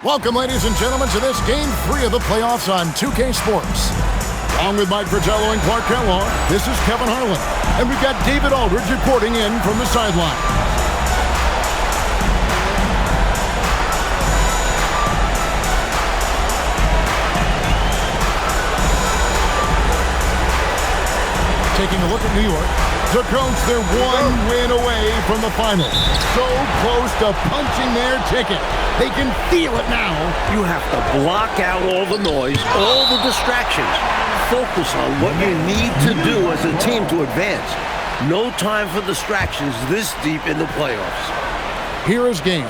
Welcome, ladies and gentlemen, to this Game 3 of the playoffs on 2K Sports. Along with Mike Fratello and Clark Kellogg, this is Kevin Harlan. And we've got David Aldridge reporting in from the sideline. Taking a look at New York. The Colts, they're one win away from the finals. So close to punching their ticket. They can feel it now. You have to block out all the noise, all the distractions. Focus on what you need to do as a team to advance. No time for distractions this deep in the playoffs. Here is Gaines.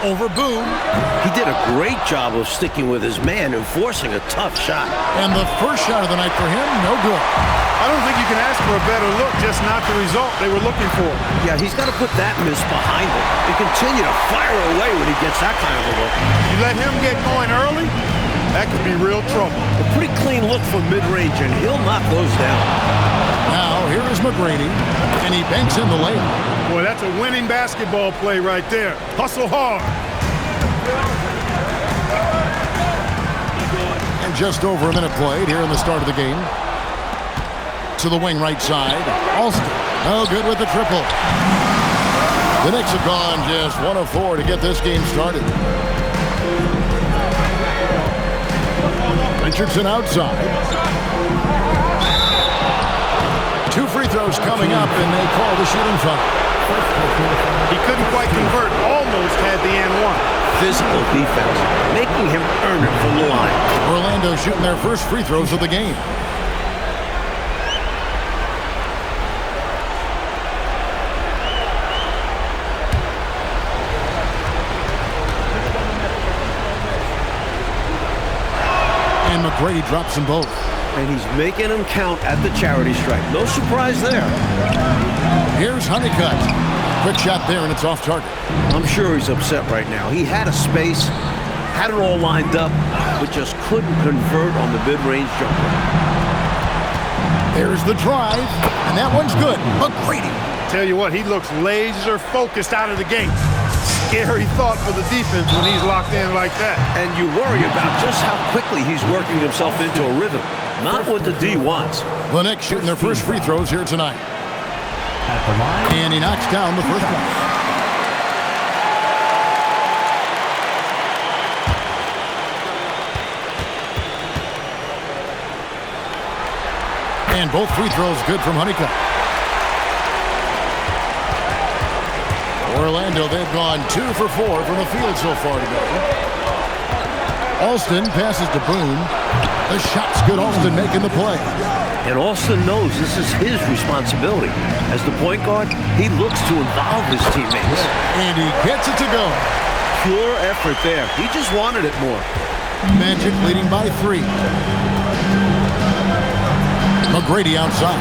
Over Boone. He did a great job of sticking with his man and forcing a tough shot. And the first shot of the night for him, no good. I don't think you can ask for a better look, just not the result they were looking for. Yeah, he's got to put that miss behind him and continue to fire away when he gets that kind of a look. You let him get going early, that could be real trouble. A pretty clean look from mid-range, and he'll knock those down. Now, here is McGrady, and he banks in the layup. Boy, that's a winning basketball play right there. Hustle hard. And just over a minute played here in the start of the game. To the wing right side. Alston, no good with the triple. The Knicks have gone just 1 of 4 to get this game started. Richardson outside. 2 free throws coming up, and they call the shooting foul. He couldn't quite convert, almost had the and one. Physical defense, making him earn it from the line. Orlando shooting their first free throws of the game. And McGrady drops them both. And he's making them count at the charity stripe. No surprise there. Here's Honeycutt. Quick shot there, and it's off target. I'm sure he's upset right now. He had a space, had it all lined up, but just couldn't convert on the mid-range jumper. There's the drive, and that one's good. McGrady. Tell you what, he looks laser focused out of the gate. Scary thought for the defense when he's locked in like that. And you worry about just how quickly he's working himself into a rhythm. Not what the D wants. The Knicks shooting their first free throws here tonight. And he knocks down the first one. And both free throws good from Honeycutt. Orlando, they've gone 2 for 4 from the field so far today. Alston passes to Boone. The shot's good. Alston making the play. And Alston knows this is his responsibility. As the point guard, he looks to involve his teammates. And he gets it to go. Pure effort there. He just wanted it more. Magic leading by 3. McGrady outside.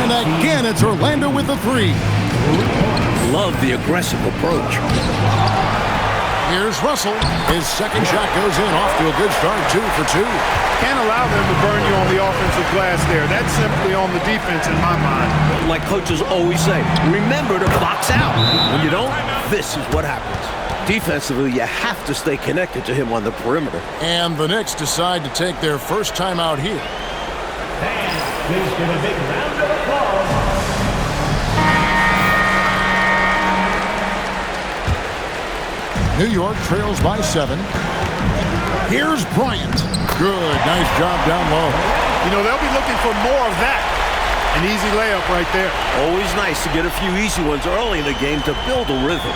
And again, it's Orlando with the 3. Love the aggressive approach. Here's Russell. His second shot goes in. Off to a good start. 2 for 2. Can't allow them to burn you on the offensive glass there. That's simply on the defense in my mind. Like coaches always say, remember to box out. When you don't, this is what happens. Defensively, you have to stay connected to him on the perimeter. And the Knicks decide to take their first time out here. And please give a big round of applause. New York trails by 7. Here's Bryant. Good. Nice job down low. You know, they'll be looking for more of that. An easy layup right there. Always nice to get a few easy ones early in the game to build a rhythm.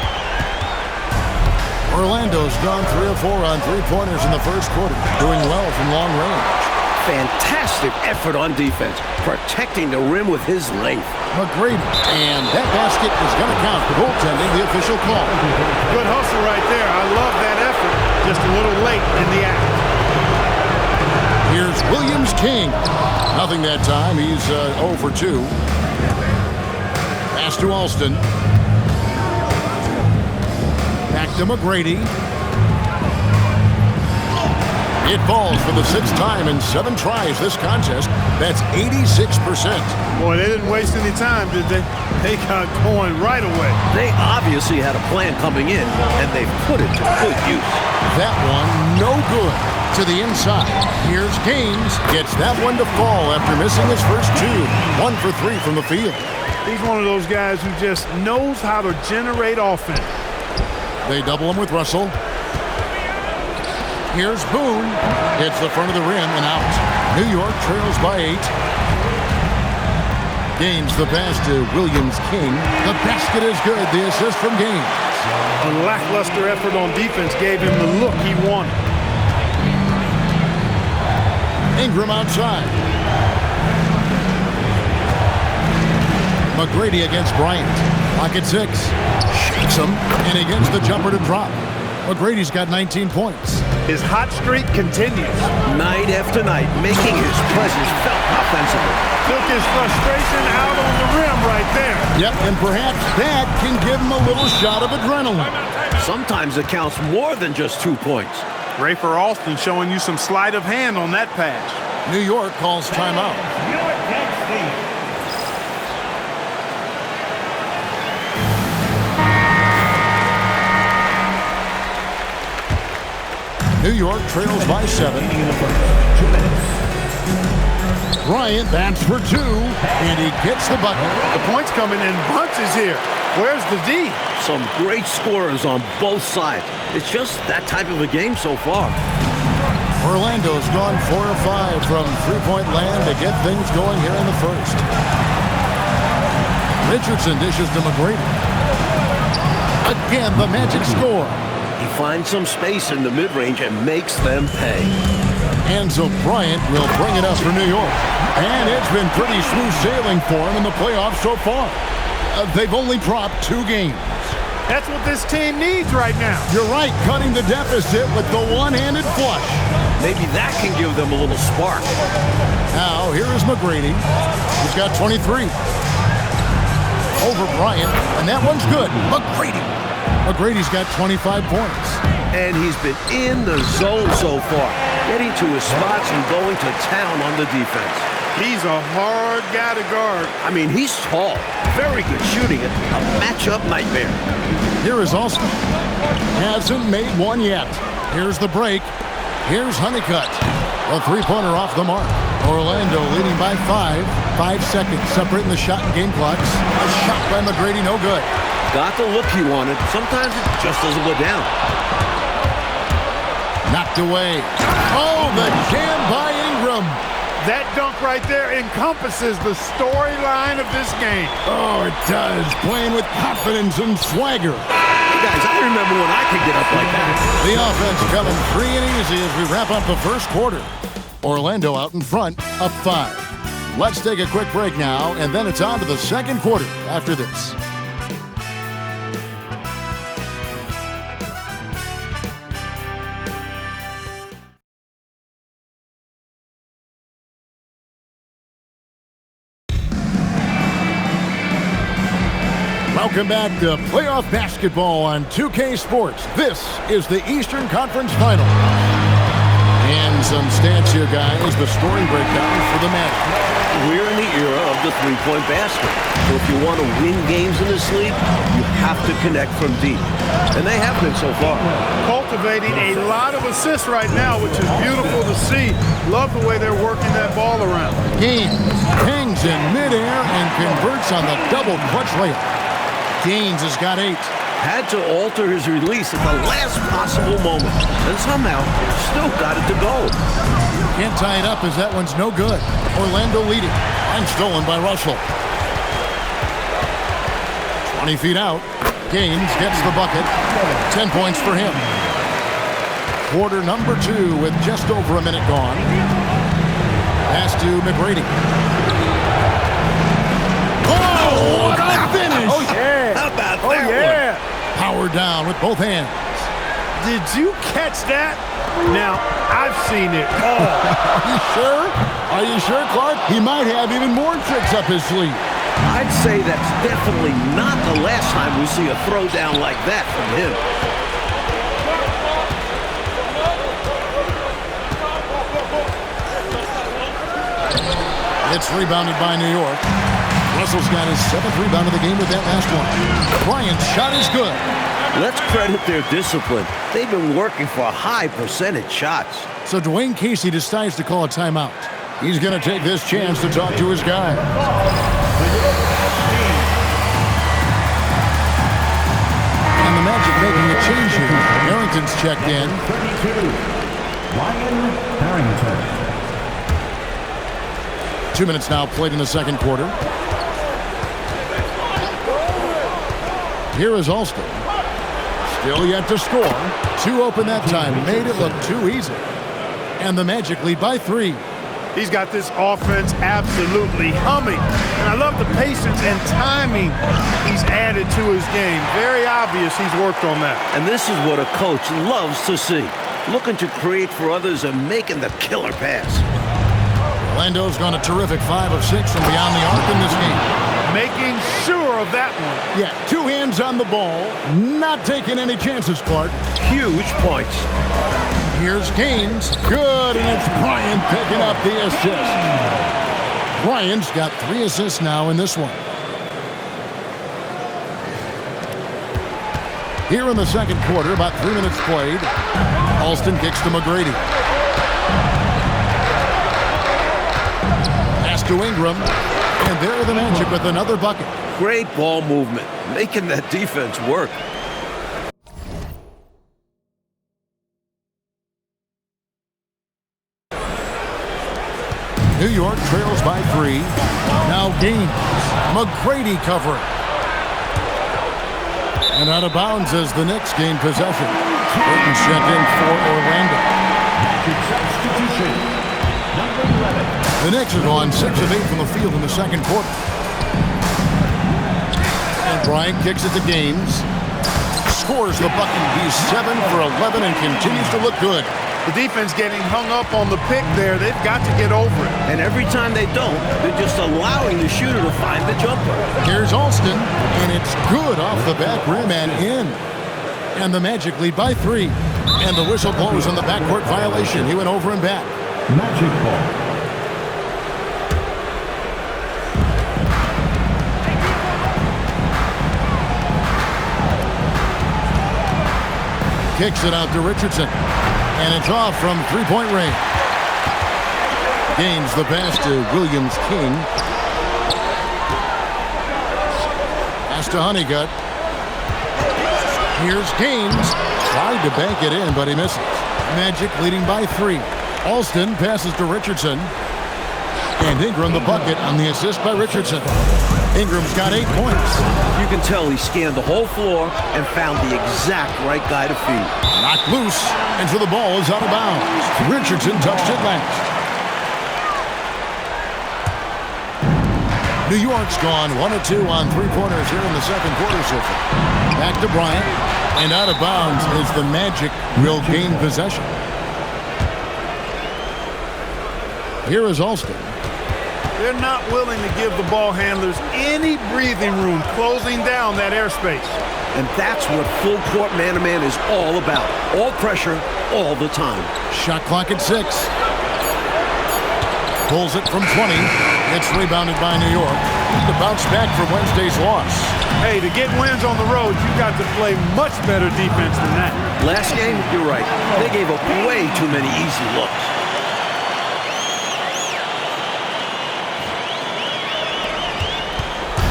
Orlando's gone 3 of 4 on three-pointers in the first quarter. Doing well from long range. Fantastic effort on defense, protecting the rim with his length. McGrady. And that basket is going to count. The goaltending, the official call. Good hustle right there. I love that effort. Just a little late in the act. Here's Williams King. Nothing that time. He's 0 for 2. Pass to Alston. Back to McGrady. It falls for the 6th time in 7 tries this contest. That's 86%. Boy, they didn't waste any time, did they? They got going right away. They obviously had a plan coming in, and they've put it to good use. That one, no good. To the inside. Here's Gaines. Gets that one to fall after missing his first 2. 1 for 3 from the field. He's one of those guys who just knows how to generate offense. They double him with Russell. Here's Boone. Hits the front of the rim and out. New York trails by 8. Gaines the pass to Williams-King. The basket is good. The assist from Gaines. A lackluster effort on defense gave him the look he wanted. Ingram outside. McGrady against Bryant. Clock at 6. Shakes him, and he gets the jumper to drop. McGrady's got 19 points. His hot streak continues. Night after night, making his presence felt offensively. Took his frustration out on the rim right there. Yep, and perhaps that can give him a little shot of adrenaline. Sometimes it counts more than just 2 points. Rafer Alston showing you some sleight of hand on that pass. New York calls timeout. York next, Steve. New York trails by 7. In the first 2 minutes. Bryant bats for 2, and he gets the bucket. The points coming in bunches here. Where's the D? Some great scorers on both sides. It's just that type of a game so far. Orlando's gone 4 of 5 from three-point land to get things going here in the first. Richardson dishes to McGrady. Again, the magic score. He finds some space in the mid-range and makes them pay. Enzo Bryant will bring it up for New York. And it's been pretty smooth sailing for him in the playoffs so far. They've only dropped 2 games. That's what this team needs right now. You're right, cutting the deficit with the one-handed flush. Maybe that can give them a little spark. Now, here is McGrady. He's got 23. Over Bryant, and that one's good. McGrady's got 25 points. And he's been in the zone so far, getting to his spots and going to town on the defense. He's a hard guy to guard. I mean, he's tall, very good shooting it, a matchup nightmare. Here is Alston. Hasn't made one yet. Here's the break. Here's Honeycutt. A three-pointer off the mark. Orlando leading by 5. 5 seconds separating the shot and game clocks. A shot by McGrady, no good. Got the look he wanted. Sometimes it just doesn't go down. Knocked away. Oh, the jam by Ingram. That dunk right there encompasses the storyline of this game. Oh, it does. Playing with confidence and swagger. Hey guys, I remember when I could get up like that. The offense coming free and easy as we wrap up the first quarter. Orlando out in front, up 5. Let's take a quick break now, and then it's on to the second quarter after this. Welcome back to playoff basketball on 2K Sports. This is the Eastern Conference Final. And some stats here, guys. The scoring breakdown for the Magic. We're in the era of the three-point basket. So if you want to win games in this league, you have to connect from deep. And they have been so far. Cultivating a lot of assists right now, which is beautiful to see. Love the way they're working that ball around. Gaines hangs in midair and converts on the double clutch layup. Gaines has got 8. Had to alter his release at the last possible moment. And somehow, still got it to go. Can't tie it up as that one's no good. Orlando leading. And stolen by Russell. 20 feet out. Gaines gets the bucket. 10 points for him. Quarter number 2 with just over a minute gone. Pass to McGrady. Oh, what a finish! Oh, yeah. How about Oh, that yeah. Power down with both hands. Did you catch that? Now, I've seen it all. Are you sure? Are you sure, Clark? He might have even more tricks up his sleeve. I'd say that's definitely not the last time we see a throwdown like that from him. It's rebounded by New York. Russell's got his 7th rebound of the game with that last one. Bryant's shot is good. Let's credit their discipline. They've been working for high percentage shots. So Dwayne Casey decides to call a timeout. He's going to take this chance to talk to his guy. And the Magic making a change here. Harrington's checked in. 32, Ryan Harrington. 2 minutes now played in the second quarter. Here is Alston. Still yet to score. 2 open that time. Made it look too easy. And the Magic lead by 3. He's got this offense absolutely humming. And I love the patience and timing he's added to his game. Very obvious he's worked on that. And this is what a coach loves to see. Looking to create for others and making the killer pass. Orlando's gone a terrific 5 of 6 from beyond the arc in this game. Making sure of that one. Yeah, 2 hands on the ball. Not taking any chances, Clark. Huge points. Here's Gaines. Good, and it's Bryant picking up the assist. Bryant's got 3 assists now in this one. Here in the second quarter, about 3 minutes played. Alston kicks to McGrady. Pass to Ingram. And there are the Magic with another bucket. Great ball movement, making that defense work. New York trails by 3. Now Gaines. McGrady covering. And out of bounds as the Knicks gain possession. Burton checked in for Orlando. Substitution. Number 11. The Knicks have gone 6 of 8 from the field in the second quarter. And Bryant kicks it to Gaines. Scores the bucket. He's 7 for 11 and continues to look good. The defense getting hung up on the pick there. They've got to get over it. And every time they don't, they're just allowing the shooter to find the jumper. Here's Alston, and it's good off the back rim and in. And the Magic lead by 3. And the whistle blows on the backcourt violation. He went over and back. Magic ball. Kicks it out to Richardson. And it's off from three-point range. Gains the pass to Williams King. Pass to Honeycutt. Here's Gaines. Tried to bank it in, but he misses. Magic leading by 3. Alston passes to Richardson. And Ingram the bucket on the assist by Richardson. Ingram's got 8 points. You can tell he scanned the whole floor and found the exact right guy to feed. Knocked loose, and so the ball is out of bounds. Richardson touched it last. New York's gone 1 of 2 on 3-pointers here in the second quarter so far. Back to Bryant, and out of bounds is the Magic will gain possession. Here is Alston. They're not willing to give the ball handlers any breathing room, closing down that airspace. And that's what full court man-to-man is all about. All pressure, all the time. Shot clock at 6. Pulls it from 20. It's rebounded by New York. To bounce back from Wednesday's loss. Hey, to get wins on the road, you've got to play much better defense than that. Last game, you're right. They gave up way too many easy looks.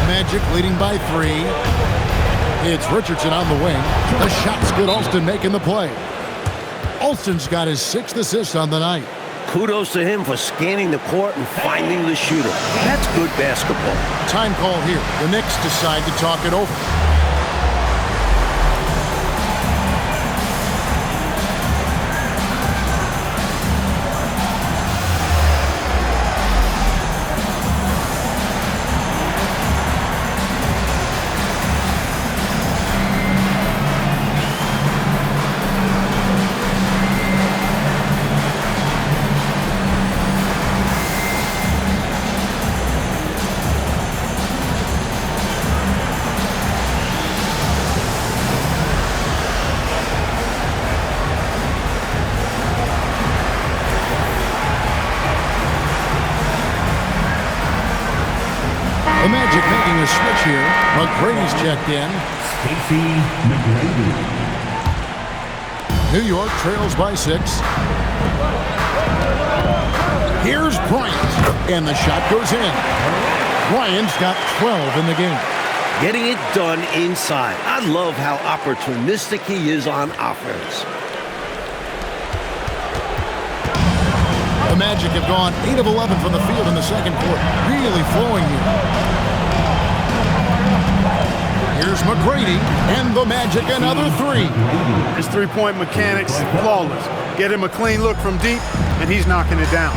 Magic leading by 3. It's Richardson on the wing. The shot's good. Alston making the play. Alston's got his 6th assist on the night. Kudos to him for scanning the court and finding the shooter. That's good basketball. Time call here. The Knicks decide to talk it over. The Magic making a switch here. McGrady's checked in. Stacey McGrady. New York trails by 6. Here's Bryant, and the shot goes in. Bryant's got 12 in the game. Getting it done inside. I love how opportunistic he is on offense. The Magic have gone 8 of 11 from the field in the second quarter. Really flowing here. Here's McGrady, and the Magic another 3. His three-point mechanics, flawless. Get him a clean look from deep, and he's knocking it down.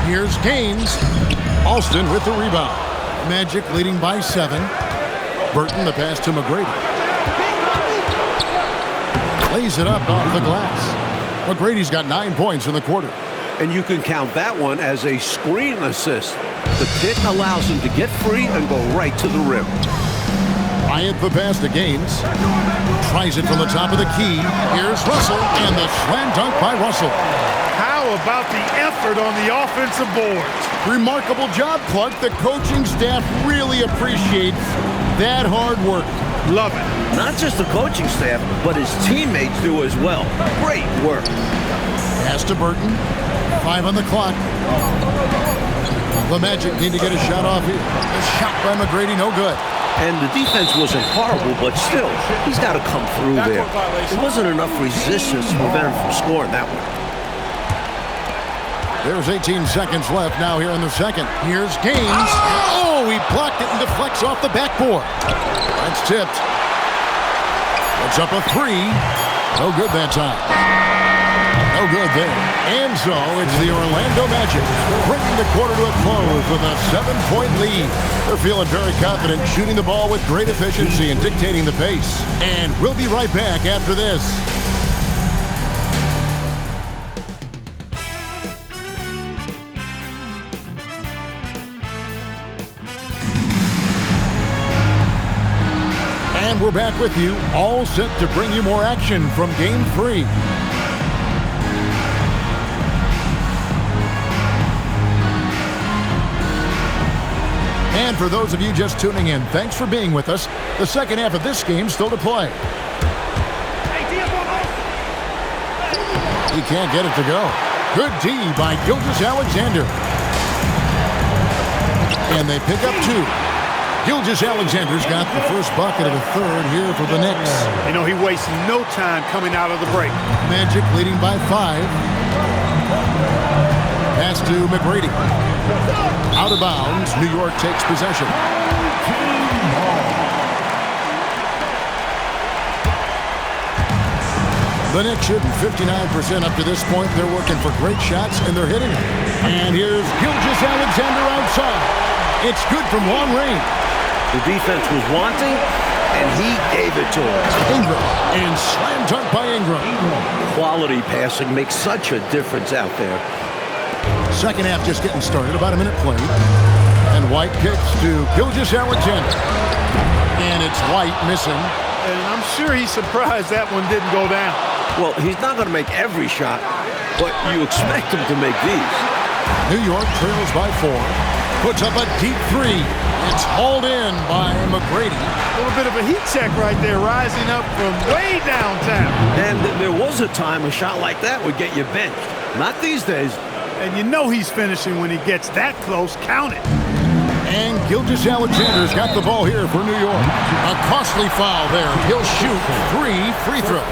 Here's Gaines. Alston with the rebound. Magic leading by 7. Burton the pass to McGrady. Lays it up off the glass. McGrady's got 9 points in the quarter. And you can count that one as a screen assist. The pick allows him to get free and go right to the rim. Bryant the pass to Gaines. Tries it from the top of the key. Here's Russell, and the slam dunk by Russell. How about the effort on the offensive boards? Remarkable job, Clark. The coaching staff really appreciates that hard work. Love it. Not just the coaching staff, but his teammates do as well. Great work. Pass to Burton. 5 on the clock. The Magic need to get a shot off here. A shot by McGrady, no good. And the defense wasn't horrible, but still, he's got to come through there. There wasn't enough resistance to prevent him from scoring that one. There's 18 seconds left now here in the second. Here's Gaines. Oh, he blocked it and deflects off the backboard. That's tipped. It's up a 3. No good that time. No good there. And so it's the Orlando Magic bringing the quarter to a close with a 7-point lead. They're feeling very confident, shooting the ball with great efficiency and dictating the pace. And we'll be right back after this. And we're back with you, all set to bring you more action from Game 3. And for those of you just tuning in, thanks for being with us. The second half of this game still to play. He can't get it to go. Good D by Gilgeous-Alexander. And they pick up 2. Gilgeous-Alexander's got the first bucket of the third here for the Knicks. You know, he wastes no time coming out of the break. Magic leading by 5. Pass to McGrady. Out of bounds, New York takes possession. The Knicks shooting 59% up to this point. They're working for great shots, and they're hitting them. And here's Gilgeous-Alexander outside. It's good from long range. The defense was wanting, and he gave it to him. Ingram, and slam dunk by Ingram. Quality passing makes such a difference out there. Second half just getting started, about a minute played. And White kicks to Gilgeous-Alexander. And it's White missing. And I'm sure he's surprised that one didn't go down. Well, he's not going to make every shot, but you expect him to make these. New York trails by 4. Puts up a deep 3. It's hauled in by McGrady. A little bit of a heat check right there, rising up from way downtown. And there was a time a shot like that would get you benched. Not these days. And you know he's finishing when he gets that close. Count it. And Gilgeous-Alexander's got the ball here for New York. A costly foul there. He'll shoot 3 free throws.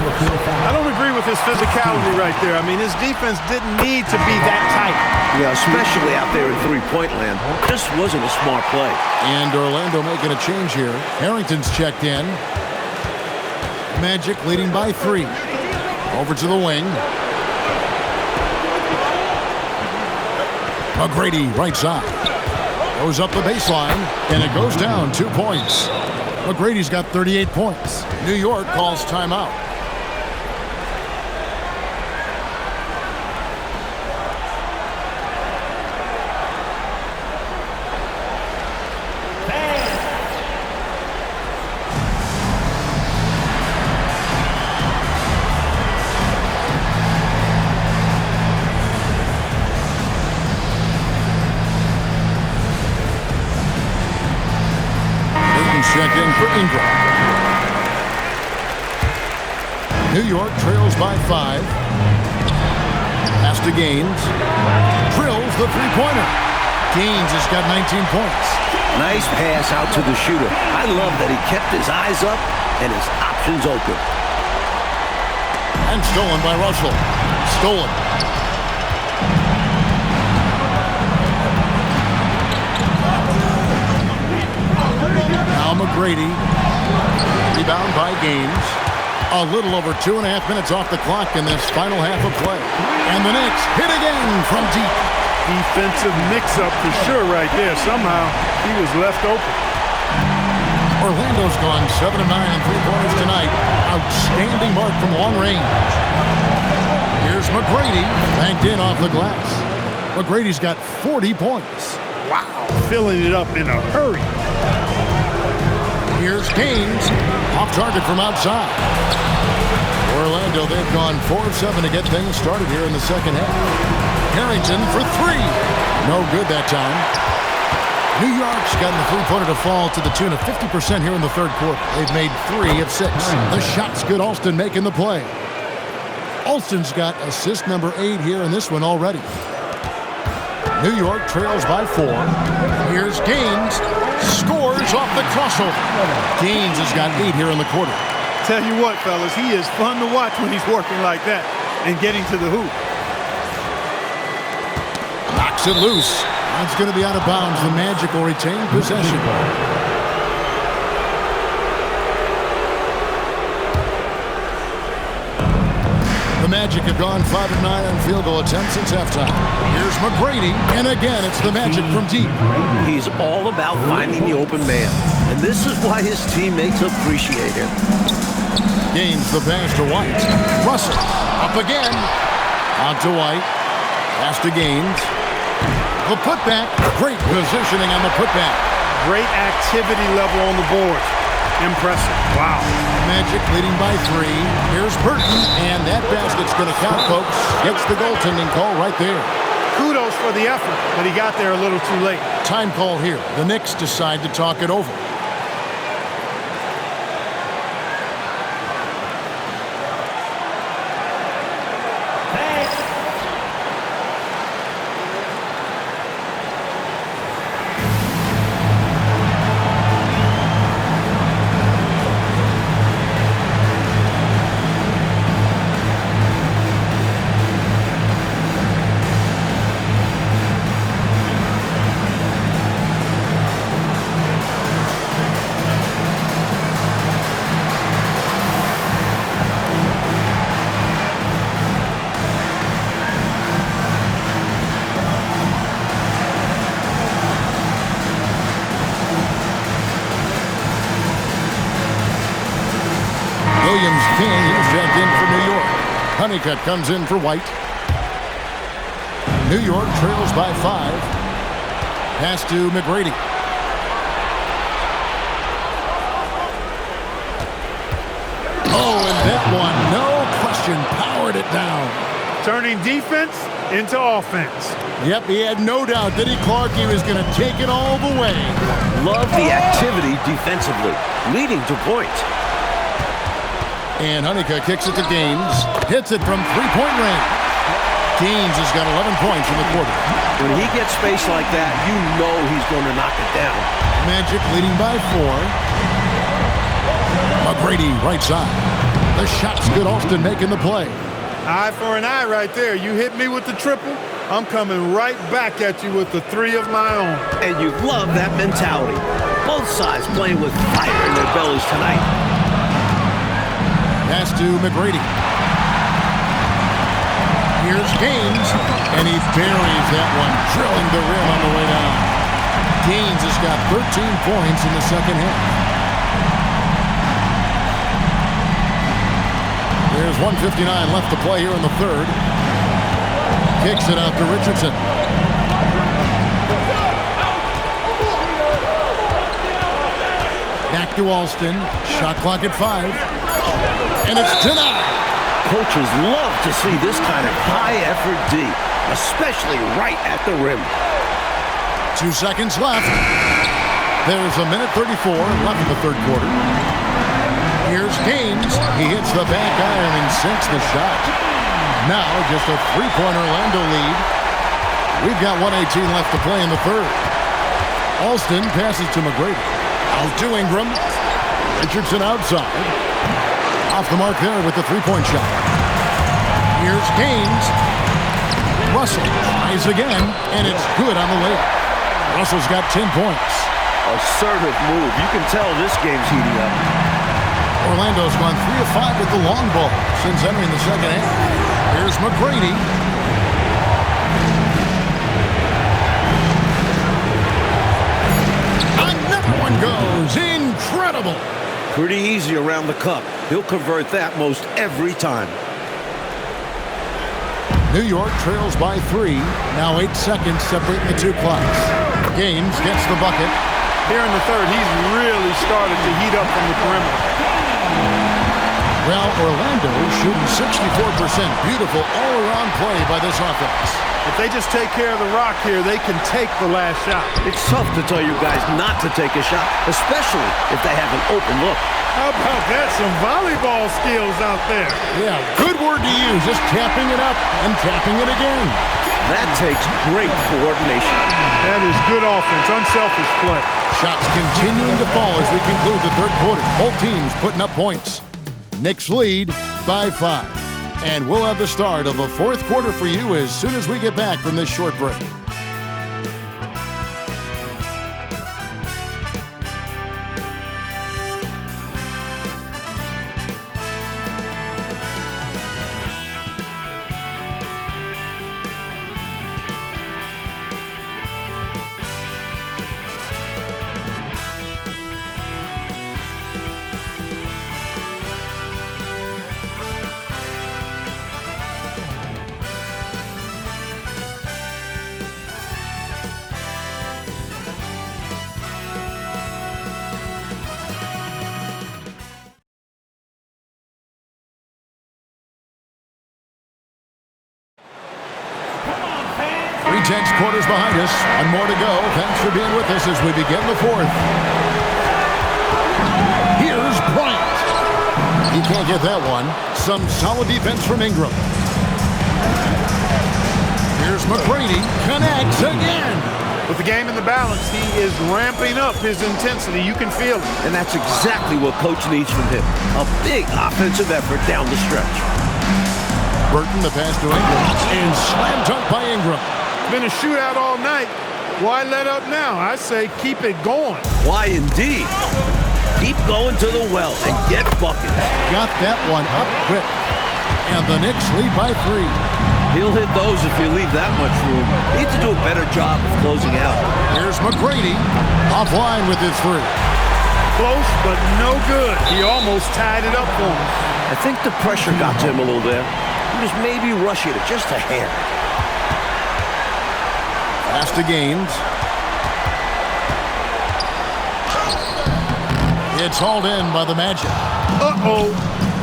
I don't agree with his physicality right there. I mean, his defense didn't need to be that tight. Yeah, especially out there in three-point land. Just wasn't a smart play. And Orlando making a change here. Harrington's checked in. Magic leading by 3. Over to the wing. McGrady right side. Goes up the baseline, and it goes down 2 points. McGrady's got 38 points. New York calls timeout. check in for Ingram. New York trails by 5. Pass to Gaines. Drills the three-pointer. Gaines has got 19 points. Nice pass out to the shooter. I love that he kept his eyes up and his options open. And stolen by Russell. Stolen. Now McGrady. Rebound by Gaines. A little over 2.5 minutes off the clock in this final half of play. And the Knicks hit again from deep. Defensive mix-up for sure right there. Somehow he was left open. Orlando's gone 7 of 9 and 3-pointers tonight. Outstanding mark from long range. Here's McGrady, banked in off the glass. McGrady's got 40 points. Wow, filling it up in a hurry. Here's Gaines, off target from outside. Orlando, they've gone 4 of 7 to get things started here in the second half. Harrington for 3. No good that time. New York's gotten the three-pointer to fall to the tune of 50% here in the third quarter. They've made 3 of 6. The shot's good. Alston making the play. Alston's got assist number 8 here in this one already. New York trails by 4. Here's Gaines. Scores off the crossover. Gaines has got 8 here in the quarter. Tell you what, fellas, he is fun to watch when he's working like that and getting to the hoop. Knocks it loose. That's going to be out of bounds. The Magic will retain possession. The Magic have gone 5 of 9 on field goal attempts since halftime. Here's McGrady, and again it's the Magic from deep. He's all about finding the open man, and this is why his teammates appreciate him. Gaines the pass to White. Russell up again. On to White. Pass to Gaines. The putback. Great positioning on the putback. Great activity level on the board. Impressive. Wow. Magic leading by 3. Here's Burton, and that basket's going to count, folks. Gets the goaltending call right there. Kudos for the effort, but he got there a little too late. Time call here. The Knicks decide to talk it over. Honeycutt comes in for White. New York trails by 5. Pass to McGrady. Oh, and that one, no question, powered it down. Turning defense into offense. Yep, he had no doubt that Clarkie was going to take it all the way. Love the activity defensively, leading to points. And Honeycutt kicks it to Gaines. Hits it from three-point range. Gaines has got 11 points in the quarter. When he gets space like that, you know he's going to knock it down. Magic leading by 4. McGrady right side. The shot's good. Alston making the play. Eye for an eye right there. You hit me with the triple, I'm coming right back at you with the 3 of my own. And you love that mentality. Both sides playing with fire in their bellies tonight. Pass to McGrady. Here's Gaines, and he buries that one, drilling the rim on the way down. Gaines has got 13 points in the second half. There's 1:59 left to play here in the third. Kicks it out to Richardson. Back to Alston. Shot clock at 5. And it's denied. Coaches love to see this kind of high-effort D, especially right at the rim. 2 seconds left. There's a minute 34 left in the third quarter. Here's Gaines. He hits the back iron and sinks the shot. Now just a three-point Orlando lead. We've got 1:18 left to play in the third. Alston passes to McGrady. Out to Ingram. Richardson outside. Off the mark there with the three-point shot. Here's Gaines. Russell tries again, and it's good on the layup. Russell's got 10 points. Assertive move. You can tell this game's heating up. Orlando's gone 3 of 5 with the long ball since entering the second half. Here's McGrady. Another one goes. Incredible. Pretty easy around the cup. He'll convert that most every time. New York trails by 3. Now 8 seconds separating the two clocks. Gaines gets the bucket. Here in the third, he's really started to heat up from the perimeter. Well, Orlando shooting 64%. Beautiful all-around play by this offense. If they just take care of the rock here, they can take the last shot. It's tough to tell you guys not to take a shot, especially if they have an open look. How about that? Some volleyball skills out there. Yeah, good word to use. Just tapping it up and tapping it again. That takes great coordination. That is good offense, unselfish play. Shots continuing to fall as we conclude the third quarter. Both teams putting up points. Knicks lead by 5. And we'll have the start of the fourth quarter for you as soon as we get back from this short break. Tense quarters behind us. One more to go. Thanks for being with us as we begin the fourth. Here's Bryant. He can't get that one. Some solid defense from Ingram. Here's McGrady. Connects again. With the game in the balance, he is ramping up his intensity. You can feel it. And that's exactly what Coach needs from him. A big offensive effort down the stretch. Burton, the pass to Ingram. And slam dunk by Ingram. Been a shootout all night. Why let up now? I say keep it going. Why indeed? Keep going to the well and get buckets. Got that one up quick. And the Knicks lead by 3. He'll hit those if you leave that much room. Needs to do a better job of closing out. Here's McGrady. Offline with his 3. Close, but no good. He almost tied it up for him. I think the pressure got to him a little there. He was maybe rushing it just a hair. Pass to Gaines. It's hauled in by the Magic. Uh-oh.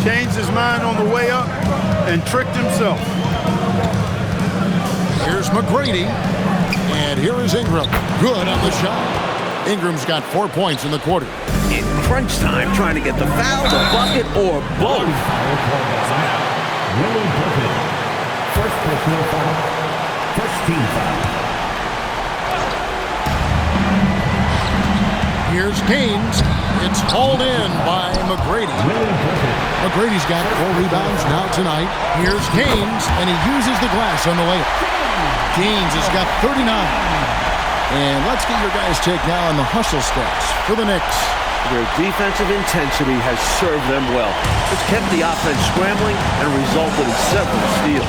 Changed his mind on the way up and tricked himself. Here's McGrady. And here is Ingram. Good on the shot. Ingram's got 4 points in the quarter. In crunch time, trying to get the foul, the bucket, or both. First personal foul. First team foul. Here's Gaines. It's hauled in by McGrady. McGrady's got 4 rebounds now tonight. Here's Gaines, and he uses the glass on the layup. Gaines has got 39. And let's get your guys' take now on the hustle stats for the Knicks. Their defensive intensity has served them well. It's kept the offense scrambling and resulted in several steals.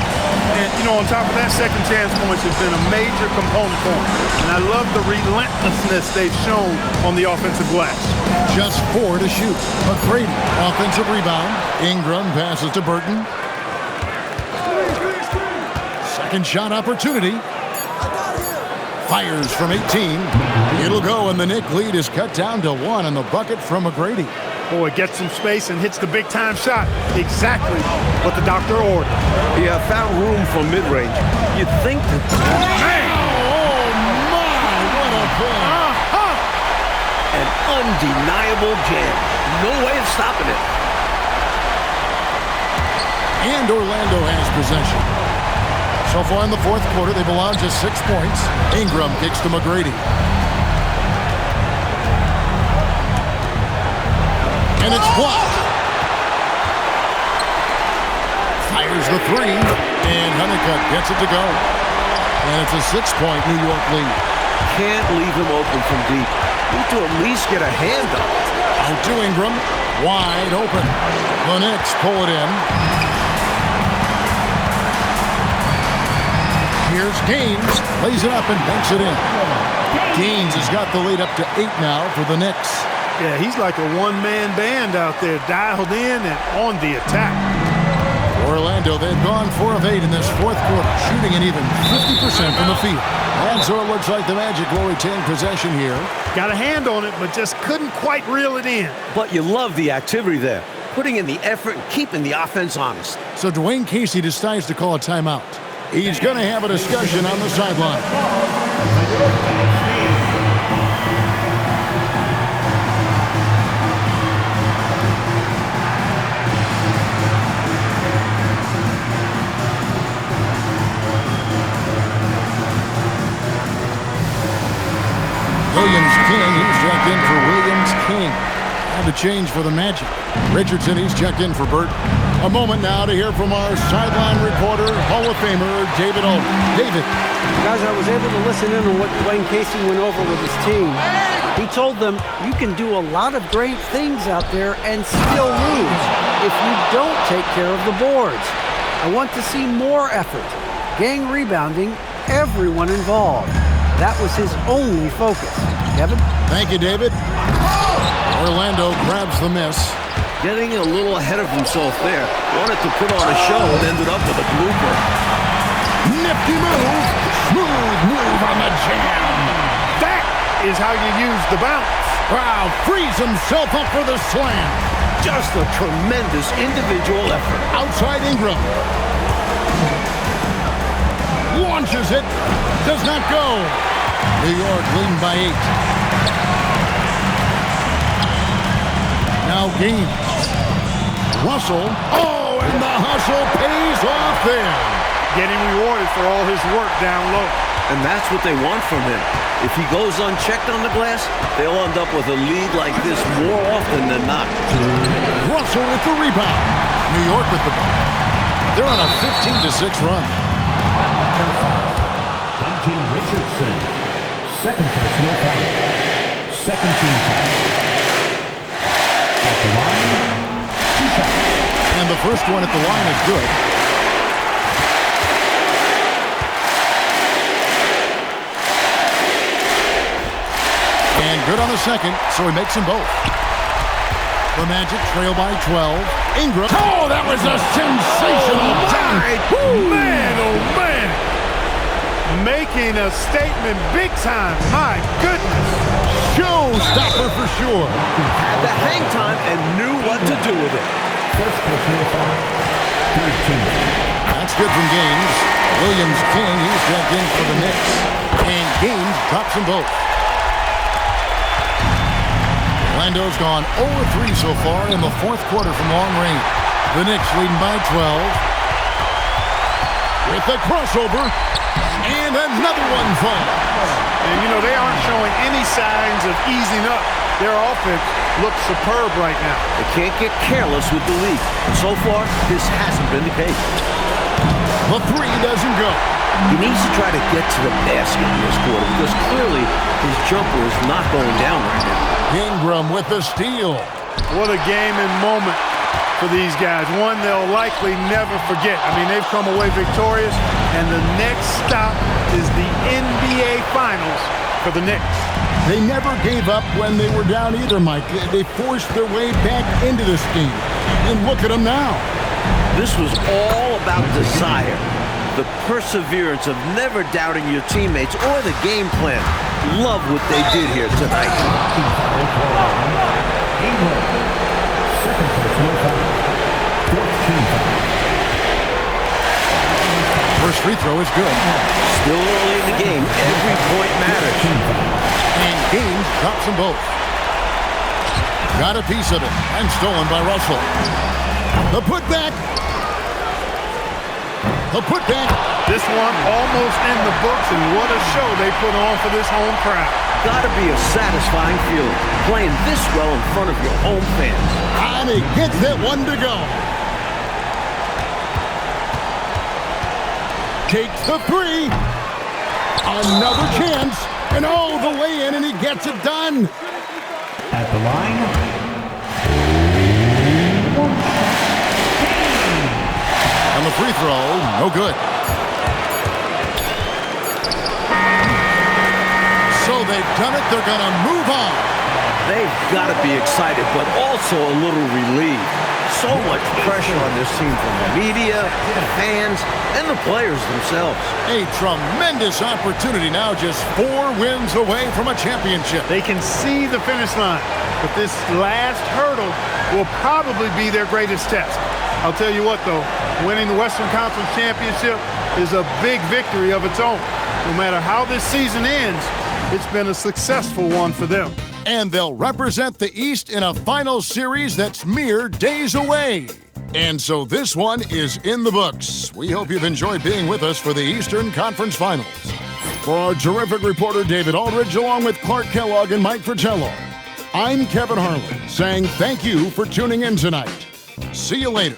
And, you know, on top of that, second chance points has been a major component for them. And I love the relentlessness they've shown on the offensive glass. Just 4 to shoot. McGrady, offensive rebound. Ingram passes to Burton. Second shot opportunity. Fires from 18. It'll go, and the Knick lead is cut down to 1 on the bucket from McGrady. Boy, gets some space and hits the big-time shot. Exactly what the doctor ordered. Yeah, found room for mid-range. You'd think that... Oh, my! What a play! An undeniable jam. No way of stopping it. And Orlando has possession. So far in the fourth quarter, they've allowed just 6 points. Ingram kicks to McGrady. And it's blocked. Fires the three. And Honeycutt gets it to go. And it's a 6-point New York lead. Can't leave him open from deep. Need to at least get a hand up. Out to Ingram. Wide open. The Knicks pull it in. Here's Gaines. Lays it up and banks it in. Gaines has got the lead up to 8 now for the Knicks. Yeah, he's like a one-man band out there, dialed in and on the attack. Orlando, they've gone 4 of 8 in this fourth quarter, shooting an even 50% from the field. And so it looks like the Magic will retain possession here. Got a hand on it, but just couldn't quite reel it in. But you love the activity there. Putting in the effort and keeping the offense honest. So Dwayne Casey decides to call a timeout. He's going to have a discussion on the sideline. Williams King, he's checked in for Williams King. And a change for the Magic. Richardson, he's checked in for Burt. A moment now to hear from our sideline reporter, Hall of Famer David Olden. David. Guys, I was able to listen in on what Dwayne Casey went over with his team. He told them you can do a lot of great things out there and still lose if you don't take care of the boards. I want to see more effort, gang rebounding, everyone involved. That was his only focus. Kevin? Thank you, David. Orlando grabs the miss. Getting a little ahead of himself there. Wanted to put on a show and ended up with a blooper. Nifty move. Smooth move on the jam. That is how you use the bounce. Wow, frees himself up for the slam. Just a tremendous individual effort. Outside Ingram. Launches it. Does not go. New York leading by 8. Now Gaines. Russell. Oh, and the hustle pays off there. Getting rewarded for all his work down low. And that's what they want from him. If he goes unchecked on the glass, they'll end up with a lead like this more often than not. Russell with the rebound. New York with the ball. They're on a 15-6 run. Duncan Richardson. Second personal foul. Second team foul. At the line, 2 shots. And the first one at the line is good. And good on the second, so he makes them both. The Magic trail by 12. Ingram. Oh, that was a sensational dunk. Man, oh man. Making a statement big time. My goodness. Showstopper for sure. Had the hang time and knew what to do with it. First personal foul. Third team. That's good from Gaines. Williams King, he's checked in for the Knicks. And Gaines drops them both. Orlando's gone 0-3 so far in the fourth quarter from long range. The Knicks leading by 12. With the crossover. And another one falls. And, you know, they aren't showing any signs of easing up. Their offense looks superb right now. They can't get careless with the lead. And so far, this hasn't been the case. The three doesn't go. He needs to try to get to the basket in this quarter because clearly his jumper is not going down right now. Ingram with the steal. What a game and moment for these guys. One they'll likely never forget. I mean, they've come away victorious, and the next stop is the NBA Finals for the Knicks. They never gave up when they were down either, Mike. They forced their way back into this game. And look at them now. This was all about desire. The perseverance of never doubting your teammates or the game plan. Love what they did here tonight. Ingram. Second personal foul. Fourth team foul. First free throw is good. Still early in the game. Every point matters. And Gaines drops them both. Got a piece of it and stolen by Russell. The putback. The putback. This one almost in the books, and what a show they put on for this home crowd. Gotta be a satisfying feeling, playing this well in front of your home fans. And he gets that one to go. Takes the three. Another chance. And oh, the way in, and he gets it done. At the line, And the free throw, no good. So they've done it. They're going to move on. They've got to be excited, but also a little relieved. So much pressure on this team from the media, the fans, and the players themselves. A tremendous opportunity now, just 4 wins away from a championship. They can see the finish line, but this last hurdle will probably be their greatest test. I'll tell you what, though, winning the Western Conference Championship is a big victory of its own. No matter how this season ends, it's been a successful one for them. And they'll represent the East in a final series that's mere days away. And so this one is in the books. We hope you've enjoyed being with us for the Eastern Conference Finals. For our terrific reporter, David Aldridge, along with Clark Kellogg and Mike Fratello, I'm Kevin Harlan, saying thank you for tuning in tonight. See you later.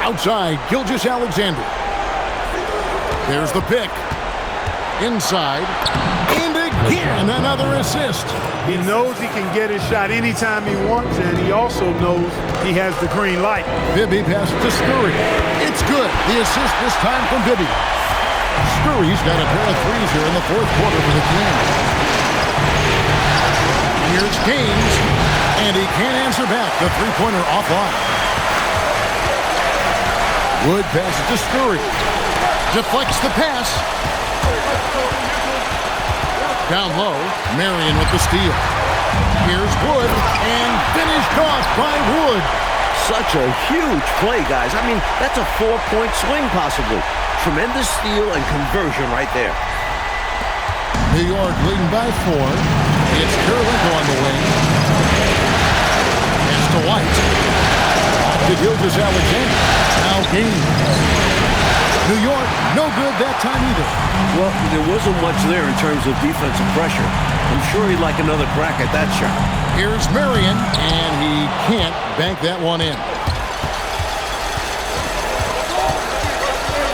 Outside, Gilgeous-Alexander. There's the pick. Inside. And again, another assist. He knows he can get his shot anytime he wants, and he also knows he has the green light. Bibby passes to Scurry. It's good. The assist this time from Bibby. Scurry's got a pair of threes here in the fourth quarter for the Kings. Here's Gaines, and he can't answer back. The three-pointer offline. Wood passes to Scurry. Deflects the pass. Down low, Marion with the steal. Here's Wood, and finished off by Wood. Such a huge play, guys. I mean, that's a 4-point swing possibly. Tremendous steal and conversion right there. New York leading by 4. It's Kirilenko on the wing. It's to White. To Gilgeous-Alexander. Now Gaines. New York, no good that time either. Well, there wasn't much there in terms of defensive pressure. I'm sure he'd like another crack at that shot. Here's Marion, and he can't bank that one in.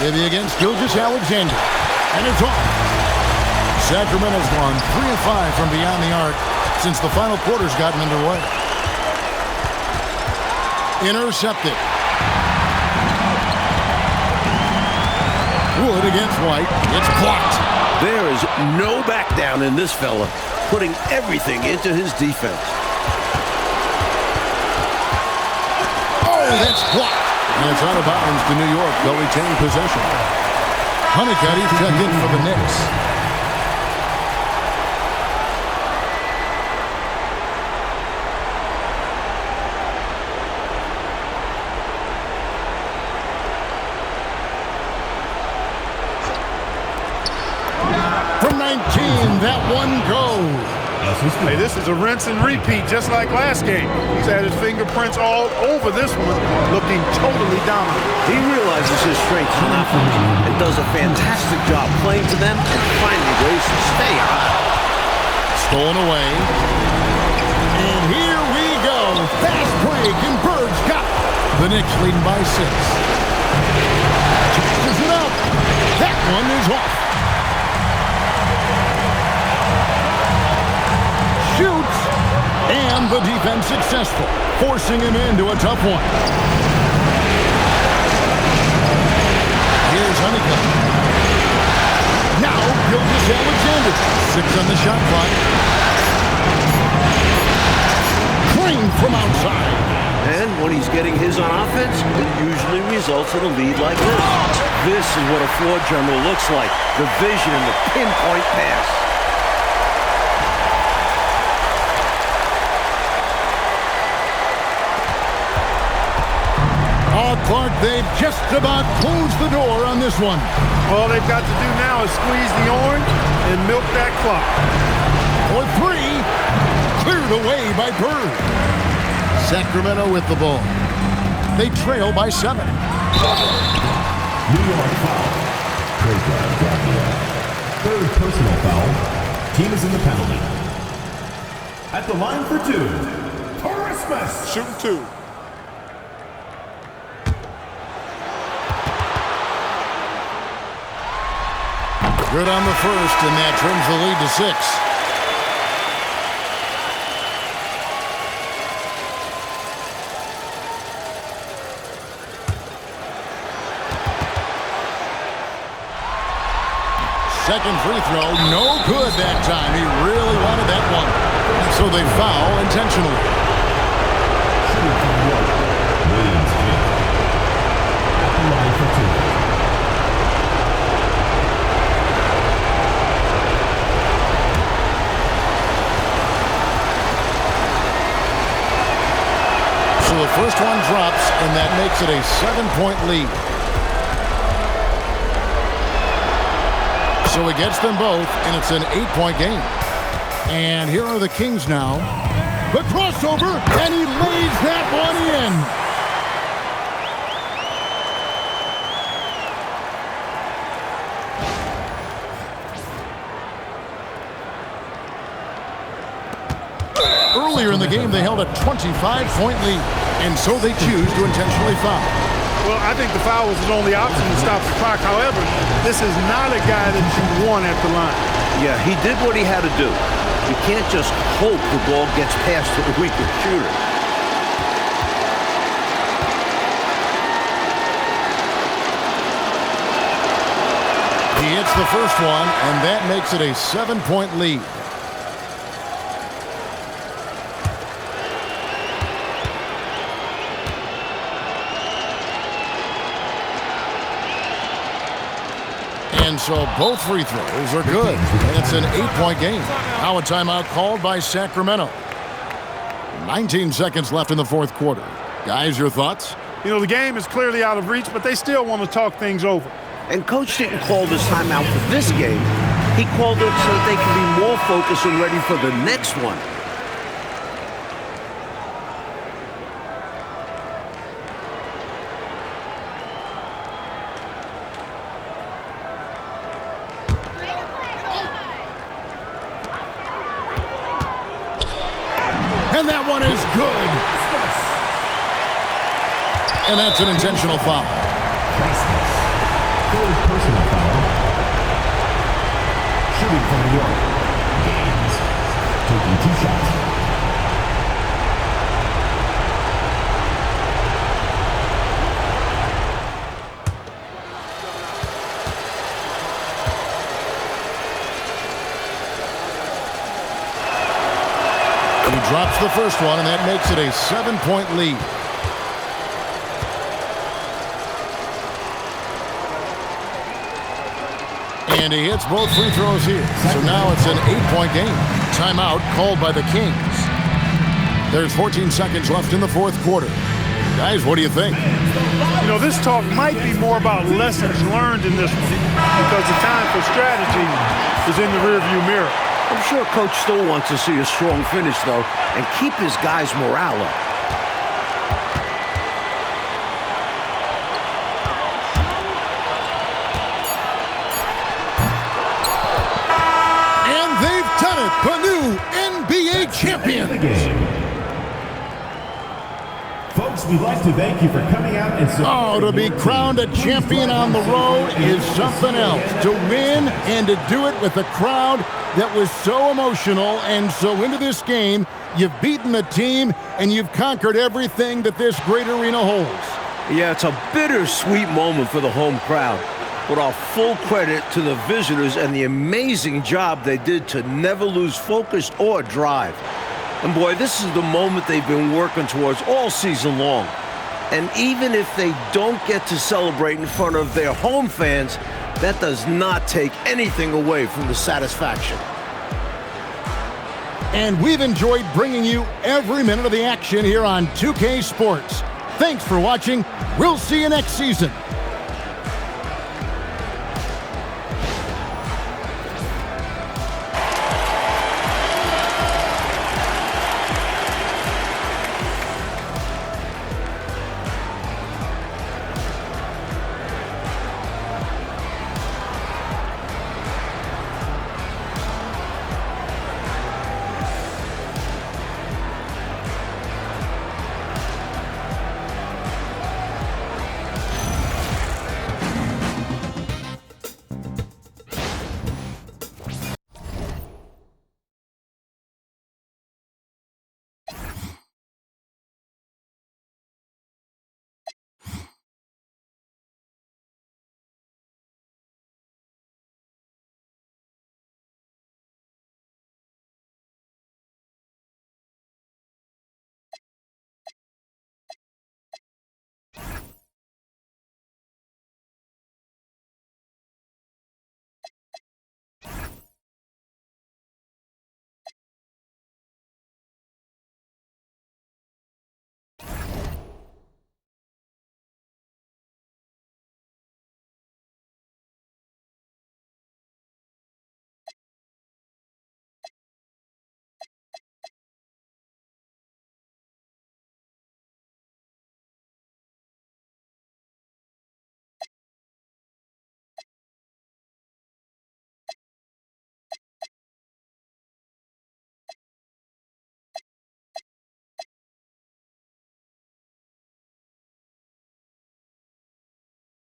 Maybe against Gilgeous-Alexander. And it's off. Sacramento's gone 3 of 5 from beyond the arc since the final quarter's gotten underway. Intercepted. Wood against White. It's blocked. There is no back down in this fella, putting everything into his defense. Oh, that's blocked. And it's out of bounds to New York. They'll retain possession. Honeycutt checked in for the Knicks. From 19, that one goes. Hey, this is a rinse and repeat, just like last game. He's had his fingerprints all over this one, looking totally dominant. He realizes his strengths on offense and does a fantastic job playing to them and finding ways to stay on. Stolen away. And here we go. Fast break, and Bird's got it. The Knicks leading by 6. Chases it up. That one is off. Shoots, and the defense successful, forcing him into a tough one. Here's Honeycutt. Now, Gilgeous-Alexander. 6 on the shot clock. Crane from outside. And when he's getting his on offense, it usually results in a lead like this. This is what a floor general looks like. The vision and the pinpoint pass. Clark, they've just about closed the door on this one. All they've got to do now is squeeze the orange and milk that clock. For 3, cleared away by Bird. Sacramento with the ball. They trail by 7. New York foul. Third personal foul. Team is in the penalty. At the line for 2, Christmas. Shooting 2. Good on the first, and that trims the lead to 6. Second free throw, no good that time. He really wanted that one. So they foul intentionally. Williams at the line for 2. So the first one drops, and that makes it a 7-point lead. So he gets them both, and it's an 8-point game. And here are the Kings now. The crossover, and he lays that one in. Earlier in the game, they held a 25-point lead, and so they choose to intentionally foul. Well, I think the foul was his only option to stop the clock. However, this is not a guy that you want at the line. Yeah, he did what he had to do. You can't just hope the ball gets past to the weaker shooter. He hits the first one, and that makes it a 7-point lead. And so both free throws are good. And it's an 8-point game. Now a timeout called by Sacramento. 19 seconds left in the fourth quarter. Guys, your thoughts? You know, the game is clearly out of reach, but they still want to talk things over. And Coach didn't call this timeout for this game. He called it so that they can be more focused and ready for the next one. And that one is good. And that's an intentional foul. Third personal foul. Shooting from New York. Gaines taking 2 shots. He drops the first one, and that makes it a 7-point lead. And he hits both free throws here. So now it's an 8-point game. Timeout called by the Kings. There's 14 seconds left in the fourth quarter. Guys, what do you think? You know, this talk might be more about lessons learned in this one because the time for strategy is in the rearview mirror. I'm sure Coach still wants to see a strong finish, though, and keep his guys' morale up. And they've done it, the new NBA champions. Folks, we'd like to thank you for coming out and Oh, to be crowned a champion on the road is something else. To win and to do it with a crowd that was so emotional and so into this game, you've beaten the team and you've conquered everything that this great arena holds. Yeah, it's a bittersweet moment for the home crowd. But our full credit to the visitors and the amazing job they did to never lose focus or drive. And boy, this is the moment they've been working towards all season long. And even if they don't get to celebrate in front of their home fans, that does not take anything away from the satisfaction. And we've enjoyed bringing you every minute of the action here on 2K Sports. Thanks for watching. We'll see you next season.